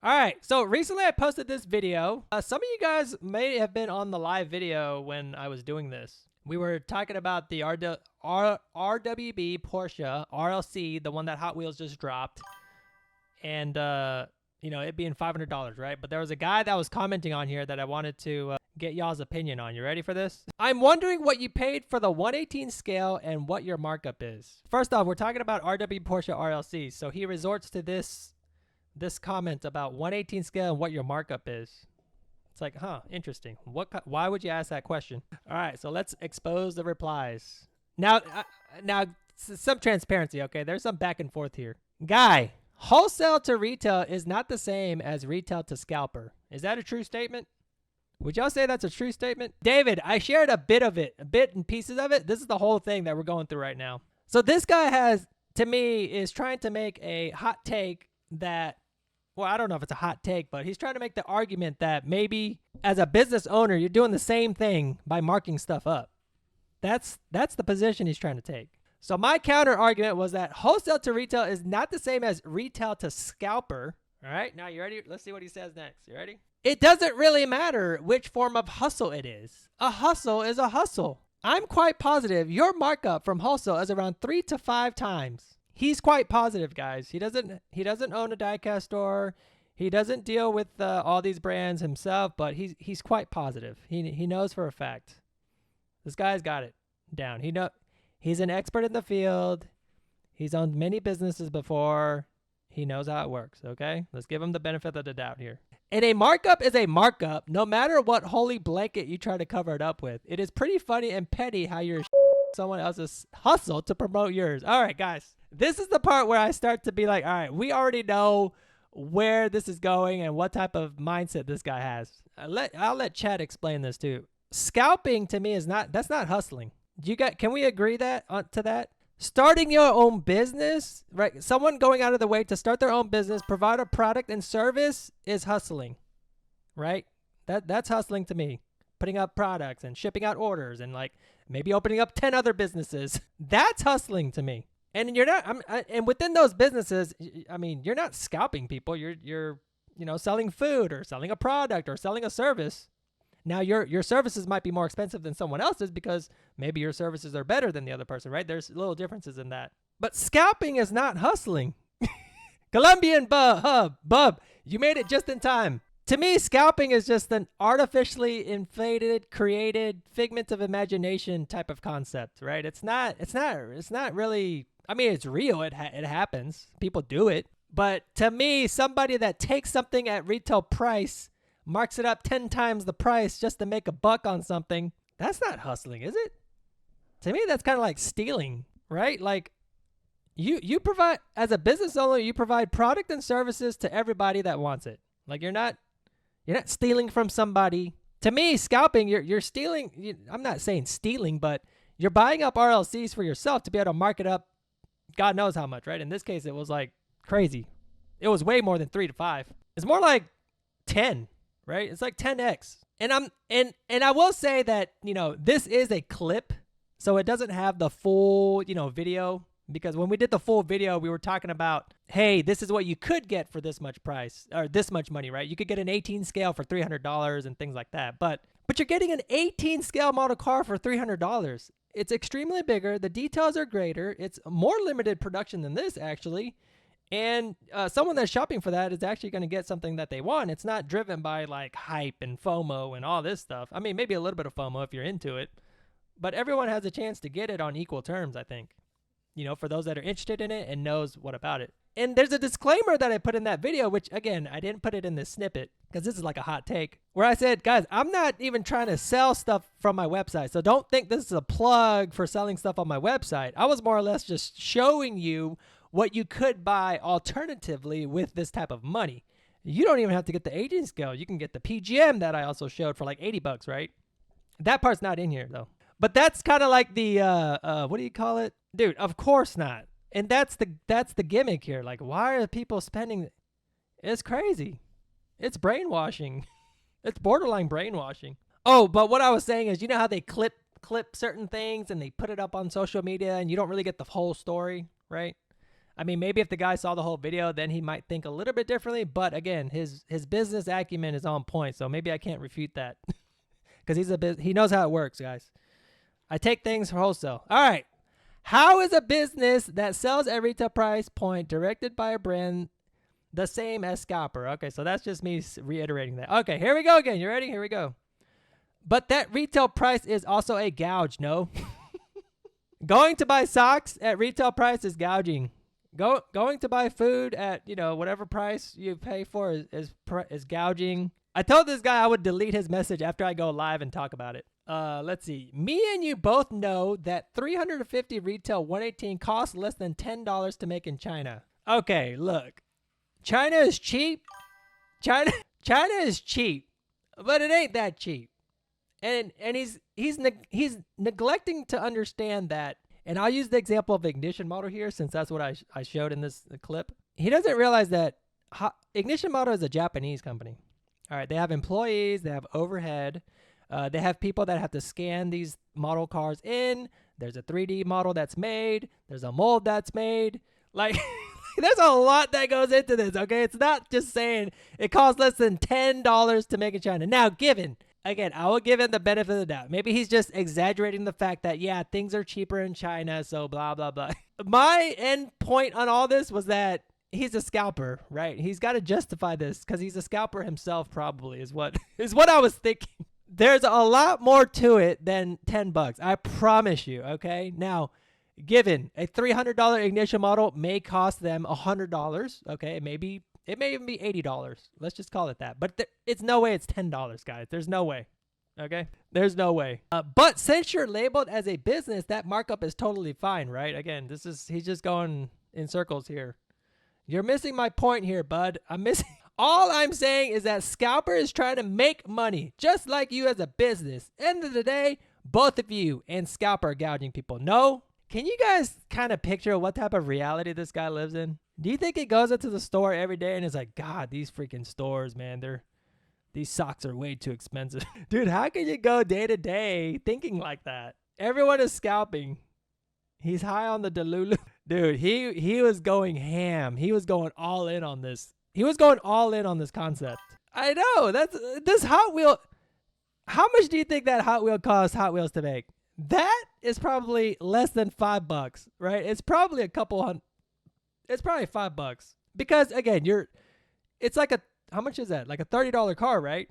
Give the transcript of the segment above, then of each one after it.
All right, so recently I posted this video. Some of you guys may have been on the live video when I was doing this. We were talking about the RWB Porsche RLC, the one that Hot Wheels just dropped, and it being $500, right? But there was a guy that was commenting on here that I wanted to get y'all's opinion on. You ready for this? I'm wondering what you paid for the 1/18 scale and what your markup is. First off, we're talking about RWB Porsche RLC, so he resorts to this comment about 1/18 scale and what your markup is. It's like, interesting. Why would you ask that question? All right, so let's expose the replies. Now, some transparency, okay? There's some back and forth here. Guy, wholesale to retail is not the same as retail to scalper. Is that a true statement? Would y'all say that's a true statement? David, I shared a bit and pieces of it. This is the whole thing that we're going through right now. So this guy is trying to make a hot take that, well, I don't know if it's a hot take, but he's trying to make the argument that maybe as a business owner, you're doing the same thing by marking stuff up. That's the position he's trying to take. So my counter argument was that wholesale to retail is not the same as retail to scalper. All right, now you ready? Let's see what he says next. You ready? It doesn't really matter which form of hustle it is. A hustle is a hustle. I'm quite positive your markup from wholesale is around 3 to 5 times. He's quite positive, guys. He doesn't own a diecast store. He doesn't deal with all these brands himself, but he's quite positive. He knows for a fact. This guy's got it down. He's an expert in the field. He's owned many businesses before. He knows how it works, okay? Let's give him the benefit of the doubt here. And a markup is a markup, no matter what holy blanket you try to cover it up with. It is pretty funny and petty how you're someone else's hustle to promote yours. All right, guys. This is the part where I start to be like, all right, we already know where this is going and what type of mindset this guy has. I'll let Chad explain this too. Scalping to me that's not hustling. Can we agree to that? Starting your own business, right? Someone going out of the way to start their own business, provide a product and service is hustling, right? That's hustling to me. Putting up products and shipping out orders and like maybe opening up 10 other businesses. That's hustling to me. And you're not, and within those businesses, I mean, you're not scalping people. You're selling food or selling a product or selling a service. Now your services might be more expensive than someone else's because maybe your services are better than the other person, right? There's little differences in that. But scalping is not hustling. Colombian bub, you made it just in time. To me, scalping is just an artificially inflated, created figment of imagination type of concept, right? It's not really, I mean, it's real. It happens. People do it. But to me, somebody that takes something at retail price, marks it up 10 times the price just to make a buck on something, that's not hustling, is it? To me, that's kind of like stealing, right? Like you provide, as a business owner, you provide product and services to everybody that wants it. Like you're not stealing from somebody. To me, scalping, you're stealing. I'm not saying stealing, but you're buying up RLCs for yourself to be able to mark it up God knows how much, right? In this case, it was like crazy. It was way more than 3 to 5. It's more like 10, right? It's like 10x. And I will say that, this is a clip, so it doesn't have the full, video, because when we did the full video, we were talking about, hey, this is what you could get for this much price or this much money, right? You could get an 18 scale for $300 and things like that. But you're getting an 18 scale model car for $300. It's extremely bigger. The details are greater. It's more limited production than this, actually. And someone that's shopping for that is actually going to get something that they want. It's not driven by like hype and FOMO and all this stuff. I mean, maybe a little bit of FOMO if you're into it, but everyone has a chance to get it on equal terms, I think, for those that are interested in it and knows what about it. And there's a disclaimer that I put in that video, which again, I didn't put it in this snippet because this is like a hot take, where I said, guys, I'm not even trying to sell stuff from my website. So don't think this is a plug for selling stuff on my website. I was more or less just showing you what you could buy alternatively with this type of money. You don't even have to get the 18 scale. You can get the PGM that I also showed for like $80, right? That part's not in here though. But that's kind of like the, what do you call it? Dude, of course not. And that's the gimmick here. Like, why are people spending? It's crazy. It's brainwashing. It's borderline brainwashing. Oh, but what I was saying is, how they clip certain things and they put it up on social media and you don't really get the whole story, right? I mean, maybe if the guy saw the whole video, then he might think a little bit differently. But again, his business acumen is on point, so maybe I can't refute that because he knows how it works, guys. I take things wholesale. All right. How is a business that sells at retail price point directed by a brand the same as scalper? Okay, so that's just me reiterating that. Okay, here we go again. You ready? Here we go. But that retail price is also a gouge, no? Going to buy socks at retail price is gouging. Going to buy food at, whatever price you pay for is gouging. I told this guy I would delete his message after I go live and talk about it. Let's see. Me and you both know that 350 retail 118 costs less than $10 to make in China. Okay, look. China is cheap. China is cheap, but it ain't that cheap. And he's neglecting to understand that. And I'll use the example of Ignition Model here since that's what I showed in this clip. He doesn't realize that Ignition Model is a Japanese company. All right, they have employees, they have overhead, they have people that have to scan these model cars in. There's a 3D model that's made. There's a mold that's made. Like, there's a lot that goes into this, okay? It's not just saying it costs less than $10 to make in China. Now, again, I will give him the benefit of the doubt. Maybe he's just exaggerating the fact that, yeah, things are cheaper in China, so blah, blah, blah. My end point on all this was that he's a scalper, right? He's got to justify this because he's a scalper himself probably is what I was thinking. There's a lot more to it than $10. I promise you, okay? Now, given a $300 Ignition model may cost them $100, okay? It may even be $80. Let's just call it that. But it's no way it's $10, guys. There's no way. Okay? There's no way. But since you're labeled as a business, that markup is totally fine, right? Again, he's just going in circles here. You're missing my point here, bud. All I'm saying is that Scalper is trying to make money, just like you as a business. End of the day, both of you and Scalper are gouging people. No? Can you guys kind of picture what type of reality this guy lives in? Do you think he goes into the store every day and is like, God, these freaking stores, man, these socks are way too expensive. Dude, how can you go day to day thinking like that? Everyone is scalping. He's high on the Delulu. Dude, he was going ham. He was going all in on this. He was going all in on this concept. I know. This Hot Wheel. How much do you think that Hot Wheel costs Hot Wheels to make? That is probably less than $5, right? It's probably it's probably $5 because again, it's like how much is that? Like a $30 car, right?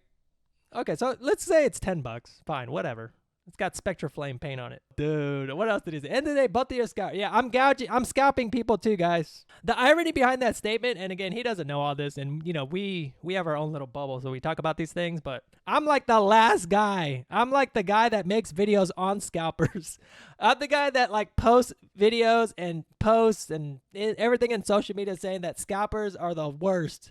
Okay, so let's say it's $10. Fine, whatever. It's got Spectra Flame paint on it. Dude, what else did he say? End of the day, both of you scalp. Yeah, I'm scalping people too, guys. The irony behind that statement, and again, he doesn't know all this, and we have our own little bubble, so we talk about these things, but I'm like the last guy. I'm like the guy that makes videos on scalpers. I'm the guy that like posts videos and posts and everything in social media saying that scalpers are the worst.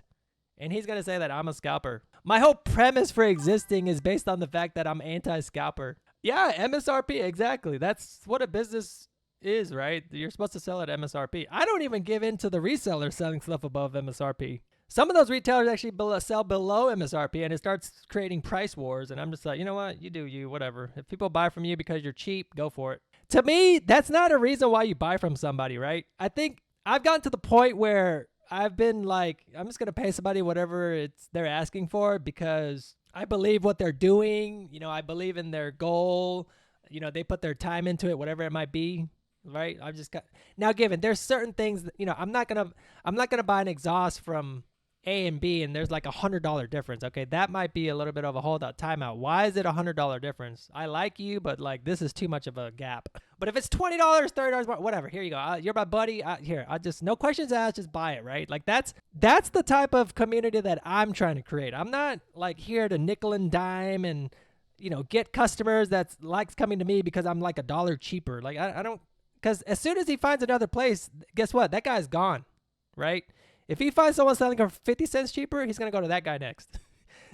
And he's going to say that I'm a scalper. My whole premise for existing is based on the fact that I'm anti-scalper. Yeah, MSRP, exactly. That's what a business is, right? You're supposed to sell at MSRP. I don't even give in to the resellers selling stuff above MSRP. Some of those retailers actually sell below MSRP, and it starts creating price wars. And I'm just like, you know what? You do you, whatever. If people buy from you because you're cheap, go for it. To me, that's not a reason why you buy from somebody, right? I think I've gotten to the point where I've been like, I'm just going to pay somebody whatever they're asking for because I believe what they're doing. I believe in their goal. They put their time into it, whatever it might be, right? I've just got now. Given there's certain things that, I'm not gonna buy an exhaust from A and B, and there's like $100 difference. Okay, that might be a little bit of a hold up, timeout. Why is it $100 difference? I like you, but like this is too much of a gap. But if it's $20, $30 more, whatever. Here you go. You're my buddy. Here, I just no questions asked, just buy it, right? Like that's the type of community that I'm trying to create. I'm not like here to nickel and dime and get customers that likes coming to me because I'm like $1 cheaper. Like I don't, because as soon as he finds another place, guess what? That guy's gone, right? If he finds someone selling for 50 cents cheaper, he's going to go to that guy next.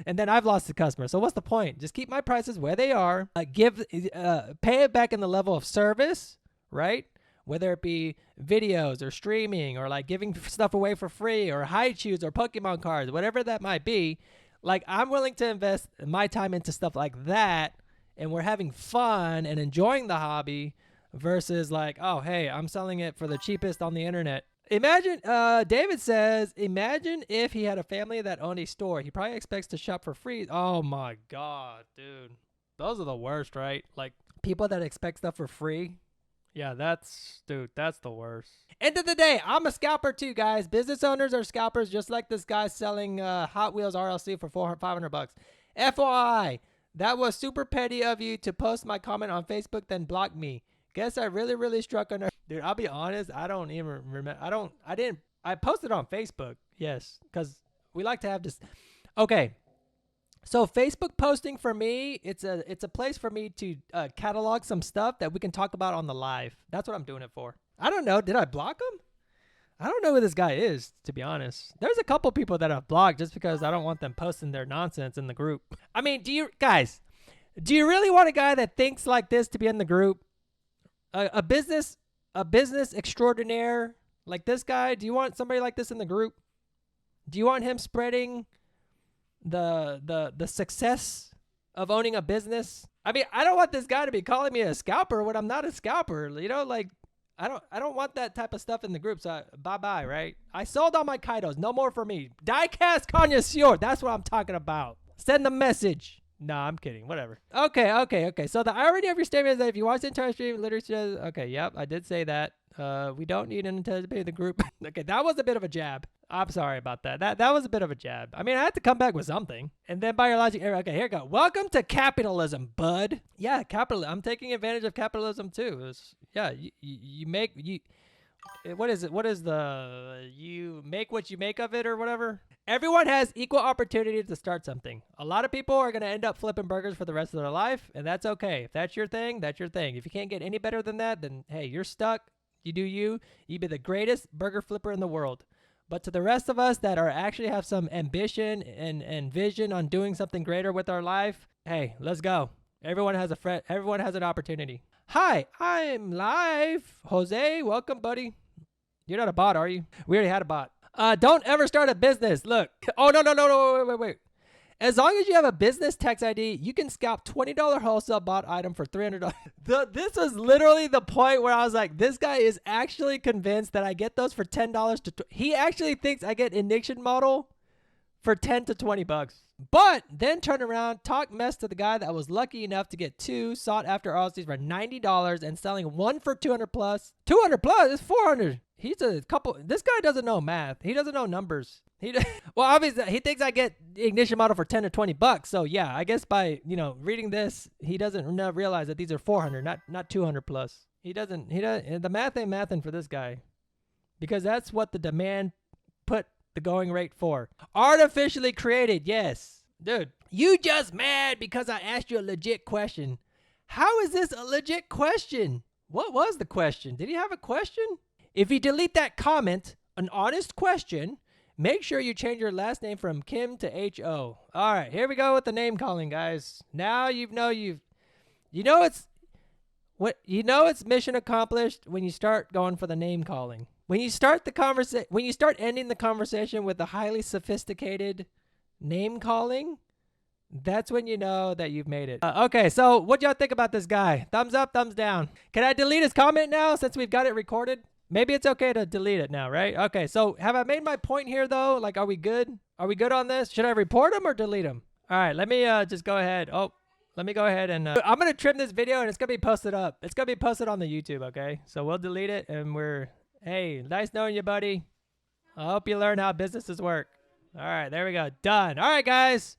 And then I've lost the customer. So what's the point? Just keep my prices where they are. Pay it back in the level of service, right? Whether it be videos or streaming or like giving stuff away for free or hide shoes or Pokemon cards, whatever that might be. Like I'm willing to invest my time into stuff like that. And we're having fun and enjoying the hobby versus like, oh, hey, I'm selling it for the cheapest on the internet. Imagine, David says, imagine if he had a family that owned a store. He probably expects to shop for free. Oh my God, dude. Those are the worst, right? Like people that expect stuff for free. Yeah, dude, that's the worst. End of the day, I'm a scalper too, guys. Business owners are scalpers, just like this guy selling Hot Wheels RLC for 500 bucks. FYI, that was super petty of you to post my comment on Facebook, then block me. Guess I really struck on her. Dude, I'll be honest, I don't even remember. I posted on Facebook, yes, because we like to have this. Okay. So Facebook posting for me, it's a place for me to catalog some stuff that we can talk about on the live. That's what I'm doing it for. I don't know. Did I block him? I don't know who this guy is, to be honest. There's a couple people that I've blocked just because I don't want them posting their nonsense in the group. I mean, do you really want a guy that thinks like this to be in the group? A business extraordinaire like this guy? Do you want somebody like this in the group? Do you want him spreading the success of owning a business? I mean, I don't want this guy to be calling me a scalper when I'm not a scalper. You know, like I don't want that type of stuff in the group. So bye, right? I sold all my Kaidos. No more for me. Diecast connoisseur. That's what I'm talking about. Send the message. No, I'm kidding. Whatever. Okay. So the irony of your statement is that if you watch the entire stream, literally says, okay, yep, I did say that. We don't need an anticipated the group. Okay, that was a bit of a jab. I'm sorry about that. That was a bit of a jab. I mean, I had to come back with something. And then by your logic, okay, here we go. Welcome to capitalism, bud. Yeah, capitalism. I'm taking advantage of capitalism too. You make what is it? What is you make what you make of it or whatever? Everyone has equal opportunity to start something. A lot of people are going to end up flipping burgers for the rest of their life, and that's okay. If that's your thing, that's your thing. If you can't get any better than that, then hey, you're stuck. You do you. You be the greatest burger flipper in the world. But to the rest of us that are actually have some ambition and vision on doing something greater with our life, hey, let's go. Everyone has everyone has an opportunity. Hi, I'm live. Jose, welcome, buddy. You're not a bot, are you? We already had a bot. Don't ever start a business. Look. Oh, no, wait. As long as you have a business tax ID, you can scalp $20 wholesale bot item for $300. This was literally the point where I was like, this guy is actually convinced that I get those for $10 he actually thinks I get ignition model for 10 to 20 bucks. But then turn around, talk mess to the guy that was lucky enough to get two sought after RLCs for $90 and selling one for 200 plus. 200 plus is 400. This guy doesn't know math. He doesn't know numbers. Well, obviously he thinks I get ignition model for 10 to 20 bucks. So yeah, I guess by, reading this, he doesn't realize that these are 400, not 200 plus. The math ain't mathin' for this guy because that's what the demand put the going rate for. Artificially created. Yes, dude, you just mad because I asked you a legit question. How is this a legit question? What was the question? Did he have a question? If you delete that comment, an honest question, make sure you change your last name from Kim to H-O. All right, here we go with the name calling, guys. Now it's mission accomplished when you start going for the name calling. When you start ending the conversation with a highly sophisticated name calling, that's when you know that you've made it. Okay, so what y'all think about this guy? Thumbs up, thumbs down. Can I delete his comment now since we've got it recorded? Maybe it's okay to delete it now, right? Okay, so have I made my point here, though? Like, are we good? Are we good on this? Should I report him or delete him? All right, let me just go ahead. Let me go ahead and I'm going to trim this video, and it's going to be posted up. It's going to be posted on the YouTube, okay? So we'll delete it, and hey, nice knowing you, buddy. I hope you learn how businesses work. All right, there we go. Done. All right, guys.